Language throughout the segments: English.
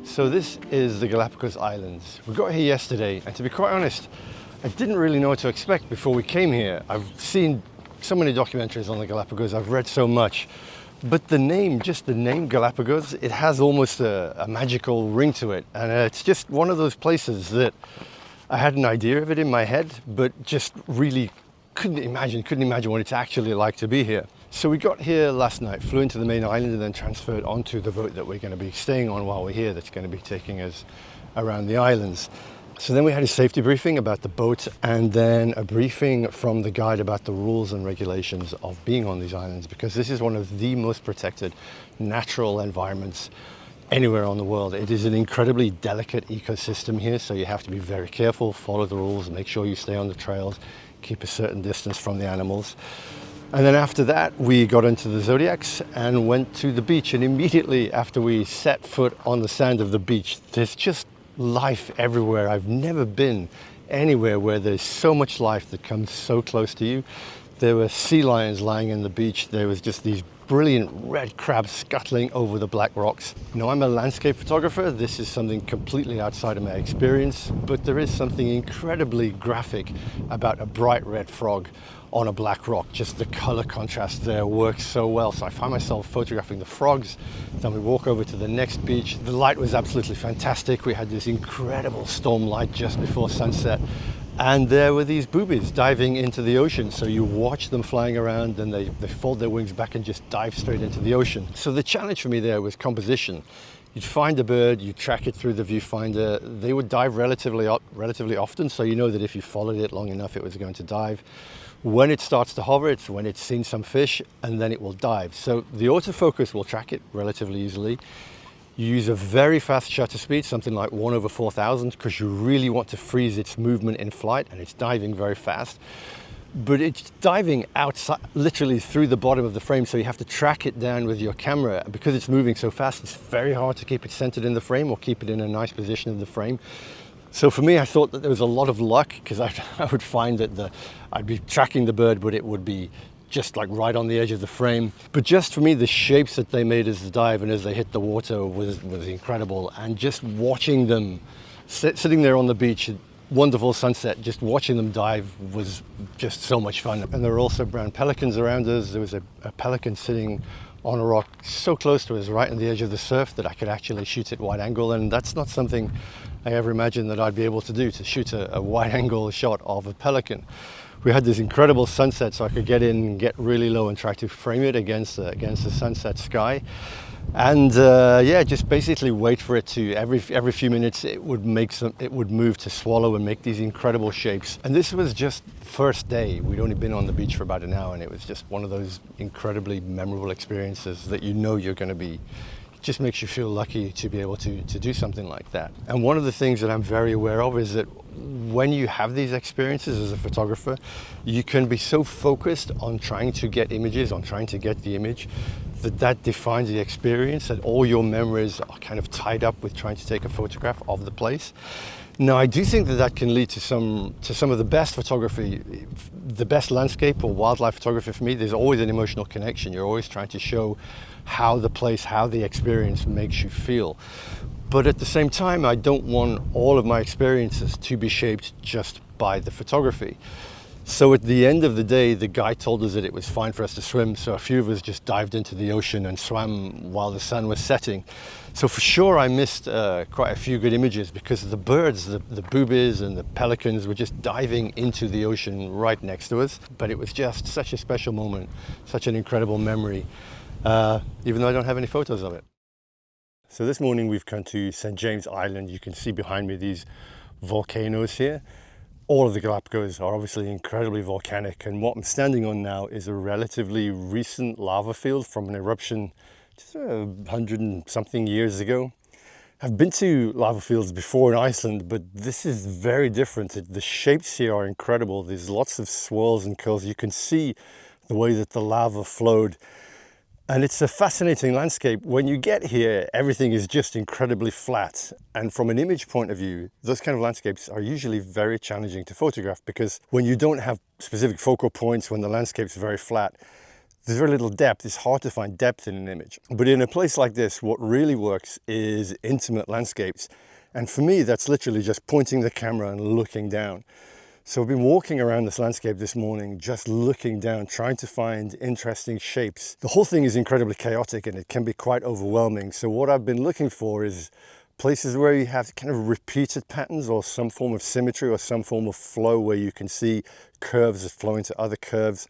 So this is the Galapagos Islands. We got here yesterday, and to be quite honest, I didn't really know what to expect before we came here. I've seen so many documentaries on the Galapagos, I've read so much, but the name, just the name Galapagos, it has almost a magical ring to it, and it's just one of those places that I had an idea of it in my head, but just really couldn't imagine what it's actually like to be here. So we got here last night, flew into the main island and then transferred onto the boat that we're going to be staying on while we're here, that's going to be taking us around the islands. So then we had a safety briefing about the boat and then a briefing from the guide about the rules and regulations of being on these islands, because this is one of the most protected natural environments anywhere on the world. It is an incredibly delicate ecosystem here, so you have to be very careful, follow the rules, make sure you stay on the trails, keep a certain distance from the animals. And then after that, we got into the Zodiacs and went to the beach. And immediately after we set foot on the sand of the beach, there's just life everywhere. I've never been anywhere where there's so much life that comes so close to you. There were sea lions lying in the beach. There was just these brilliant red crabs scuttling over the black rocks. Now, I'm a landscape photographer. This is something completely outside of my experience, but there is something incredibly graphic about a bright red frog on a black rock. Just the color contrast there works so well. So I find myself photographing the frogs. Then we walk over to the next beach. The light was absolutely fantastic. We had this incredible storm light just before sunset. And there were these boobies diving into the ocean. So you watch them flying around, and they fold their wings back and just dive straight into the ocean. So the challenge for me there was composition. You'd find a bird, you track it through the viewfinder. They would dive relatively often, so you know that if you followed it long enough, it was going to dive. When it starts to hover, it's when it's seen some fish, and then it will dive. So the autofocus will track it relatively easily. You use a very fast shutter speed, something like 1/4000, because you really want to freeze its movement in flight, and it's diving very fast. But it's diving outside, literally through the bottom of the frame, so you have to track it down with your camera. Because it's moving so fast, it's very hard to keep it centered in the frame or keep it in a nice position in the frame. So for me, I thought that there was a lot of luck, because I would find that I'd be tracking the bird, but it would be just like right on the edge of the frame. But just for me, the shapes that they made as they dive and as they hit the water was incredible. And just watching them sitting there on the beach, wonderful sunset, just watching them dive was just so much fun. And there were also brown pelicans around us. There was a pelican sitting on a rock so close to us, right on the edge of the surf, that I could actually shoot it wide angle. And that's not something I ever imagined that I'd be able to do, to shoot a wide angle shot of a pelican. We had this incredible sunset, so I could get in and get really low and try to frame it against the sunset sky. And yeah, just basically wait for it to, every few minutes it would move to swallow and make these incredible shapes. And this was just first day. We'd only been on the beach for about an hour, and it was just one of those incredibly memorable experiences that you know you're going to be. It just makes you feel lucky to be able to do something like that. And one of the things that I'm very aware of is that when you have these experiences as a photographer, you can be so focused on trying to get images, on trying to get the image, that defines the experience, that all your memories are kind of tied up with trying to take a photograph of the place. Now, I do think that can lead to some of the best photography, the best landscape or wildlife photography for me. There's always an emotional connection. You're always trying to show how the place, how the experience makes you feel. But at the same time, I don't want all of my experiences to be shaped just by the photography. So at the end of the day, the guy told us that it was fine for us to swim. So a few of us just dived into the ocean and swam while the sun was setting. So for sure, I missed quite a few good images, because the birds, the boobies and the pelicans were just diving into the ocean right next to us. But it was just such a special moment, such an incredible memory, even though I don't have any photos of it. So this morning we've come to St. James Island. You can see behind me these volcanoes here. All of the Galapagos are obviously incredibly volcanic, and what I'm standing on now is a relatively recent lava field from an eruption just 100 and something years ago. I've been to lava fields before in Iceland, but this is very different. The shapes here are incredible. There's lots of swirls and curls. You can see the way that the lava flowed. And it's a fascinating landscape. When you get here, everything is just incredibly flat. And from an image point of view, those kind of landscapes are usually very challenging to photograph, because when you don't have specific focal points, when the landscape's very flat, there's very little depth. It's hard to find depth in an image. But in a place like this, what really works is intimate landscapes. And for me, that's literally just pointing the camera and looking down. So I've been walking around this landscape this morning, just looking down, trying to find interesting shapes. The whole thing is incredibly chaotic and it can be quite overwhelming. So what I've been looking for is places where you have kind of repeated patterns or some form of symmetry or some form of flow where you can see curves that flow into other curves,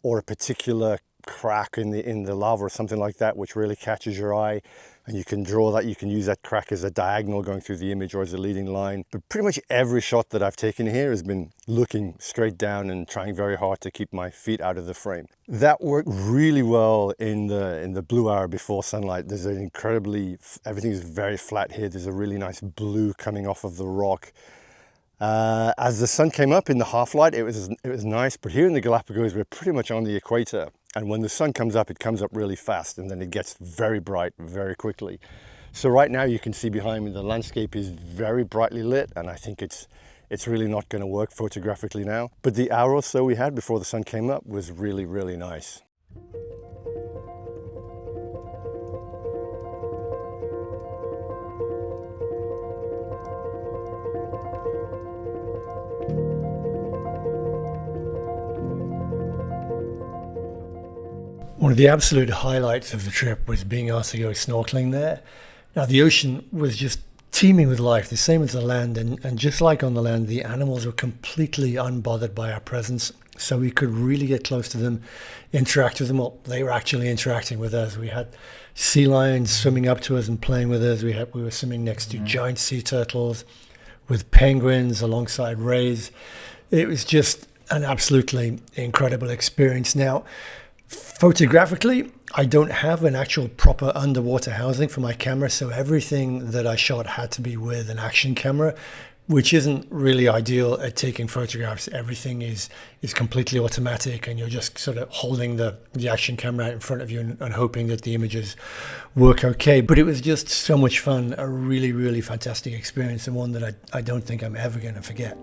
or a particular crack in the lava or something like that, which really catches your eye. And you can draw that, you can use that crack as a diagonal going through the image or as a leading line. But pretty much every shot that I've taken here has been looking straight down and trying very hard to keep my feet out of the frame. That worked really well in the blue hour before sunlight. There's an everything is very flat here. There's a really nice blue coming off of the rock. As the sun came up in the half light, it was nice, but here in the Galapagos, we're pretty much on the equator. And when the sun comes up, it comes up really fast and then it gets very bright very quickly. So right now you can see behind me, the landscape is very brightly lit, and I think it's really not going to work photographically now. But the hour or so we had before the sun came up was really, really nice. One of the absolute highlights of the trip was being asked to go snorkeling there. Now, the ocean was just teeming with life, the same as the land, and just like on the land, the animals were completely unbothered by our presence, so we could really get close to them, interact with them. Well, they were actually interacting with us. We had sea lions swimming up to us and playing with us. We were swimming next to giant sea turtles, with penguins alongside rays. It was just an absolutely incredible experience. Now, photographically, I don't have an actual proper underwater housing for my camera, so everything that I shot had to be with an action camera, which isn't really ideal at taking photographs. Everything is completely automatic, and you're just sort of holding the action camera out in front of you and hoping that the images work okay. But it was just so much fun, a really, really fantastic experience, and one that I don't think I'm ever going to forget.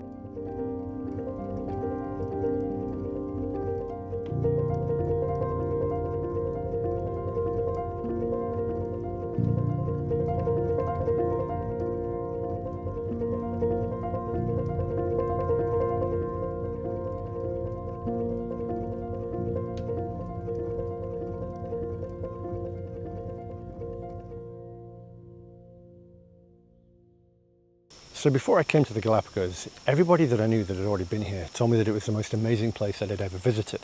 So before I came to the Galapagos, everybody that I knew that had already been here told me that it was the most amazing place that I'd ever visited.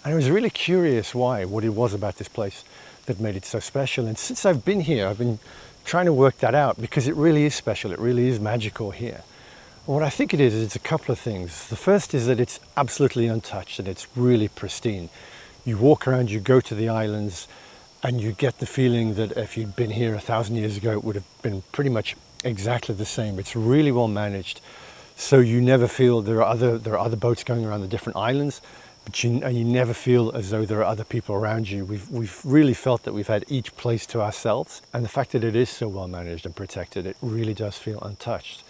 And I was really curious what it was about this place that made it so special. And since I've been here, I've been trying to work that out, because it really is special. It really is magical here. And what I think it is it's a couple of things. The first is that it's absolutely untouched and it's really pristine. You walk around, you go to the islands, and you get the feeling that if you'd been here 1,000 years ago, it would have been pretty much exactly the same. It's really well managed, so you never feel there are other boats going around the different islands, but you never feel as though there are other people around you. We've really felt that we've had each place to ourselves, and the fact that it is so well managed and protected, it really does feel untouched.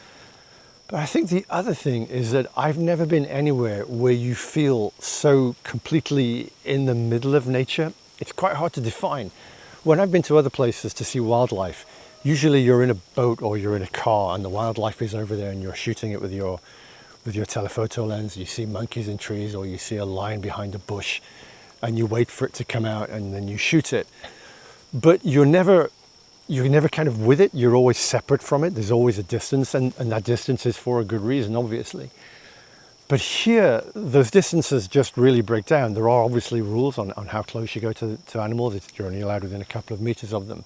But I think the other thing is that I've never been anywhere where you feel so completely in the middle of nature. It's quite hard to define. When I've been to other places to see wildlife, usually you're in a boat or you're in a car and the wildlife is over there and you're shooting it with your telephoto lens. You see monkeys in trees, or you see a lion behind a bush, and you wait for it to come out and then you shoot it. But you're never kind of with it. You're always separate from it. There's always a distance, and that distance is for a good reason, obviously. But here, those distances just really break down. There are obviously rules on how close you go to animals. You're only allowed within a couple of meters of them.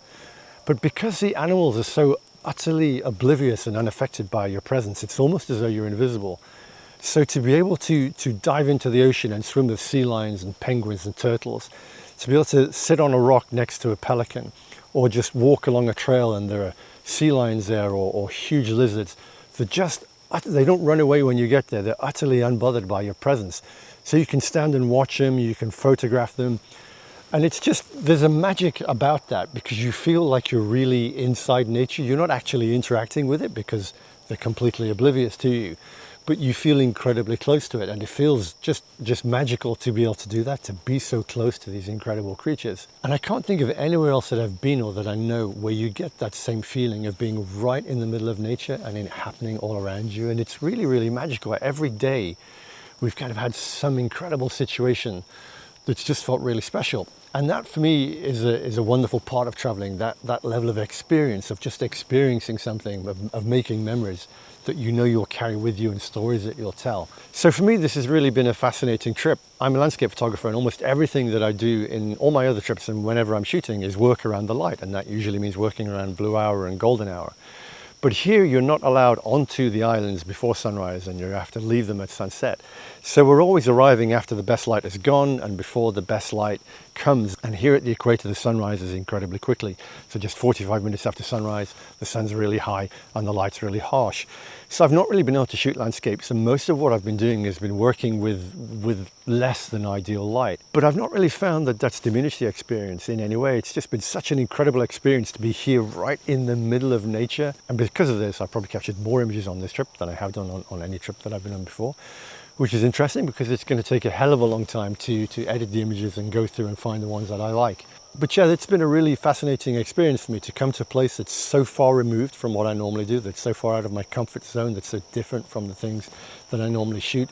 But because the animals are so utterly oblivious and unaffected by your presence, it's almost as though you're invisible. So to be able to dive into the ocean and swim with sea lions and penguins and turtles, to be able to sit on a rock next to a pelican, or just walk along a trail and there are sea lions there, or huge lizards, they don't run away when you get there. They're utterly unbothered by your presence. So you can stand and watch them, you can photograph them. And it's just, there's a magic about that, because you feel like you're really inside nature. You're not actually interacting with it because they're completely oblivious to you. but you feel incredibly close to it, and it feels just magical to be able to do that, to be so close to these incredible creatures. And I can't think of anywhere else that I've been or that I know where you get that same feeling of being right in the middle of nature and it happening all around you. And it's really, really magical. Every day we've kind of had some incredible situation that's just felt really special. And that for me is a wonderful part of traveling, that level of experience, of just experiencing something, of making memories that you know you'll carry with you and stories that you'll tell. So for me, this has really been a fascinating trip. I'm a landscape photographer, and almost everything that I do in all my other trips and whenever I'm shooting is work around the light, and that usually means working around blue hour and golden hour. But here you're not allowed onto the islands before sunrise, and you have to leave them at sunset. So we're always arriving after the best light is gone and before the best light comes. And here at the equator, the sun rises incredibly quickly. So just 45 minutes after sunrise, the sun's really high and the light's really harsh. So I've not really been able to shoot landscapes, and most of what I've been doing has been working with less than ideal light. But I've not really found that that's diminished the experience in any way. It's just been such an incredible experience to be here right in the middle of nature. And because of this, I've probably captured more images on this trip than I have done on any trip that I've been on before, which is interesting because it's going to take a hell of a long time to edit the images and go through and find the ones that I like. But yeah, it's been a really fascinating experience for me to come to a place that's so far removed from what I normally do, that's so far out of my comfort zone, that's so different from the things that I normally shoot,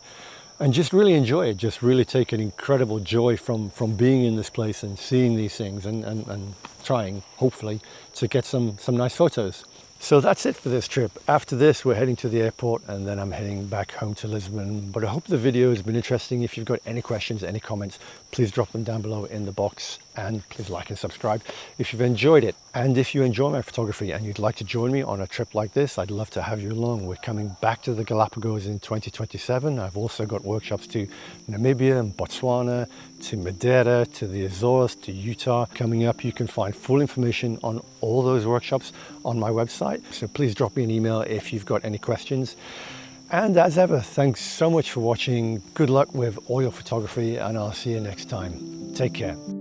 and just really enjoy it, just really take an incredible joy from being in this place and seeing these things and trying, hopefully, to get some nice photos. So that's it for this trip. After this, we're heading to the airport, and then I'm heading back home to Lisbon. But I hope the video has been interesting. If you've got any questions, any comments, please drop them down below in the box, and please like and subscribe if you've enjoyed it. And if you enjoy my photography and you'd like to join me on a trip like this, I'd love to have you along. We're coming back to the Galapagos in 2027. I've also got workshops to Namibia and Botswana, to Madeira, to the Azores, to Utah coming up. You can find full information on all those workshops on my website. So please drop me an email if you've got any questions. And as ever, thanks so much for watching. Good luck with all your photography, and I'll see you next time. Take care.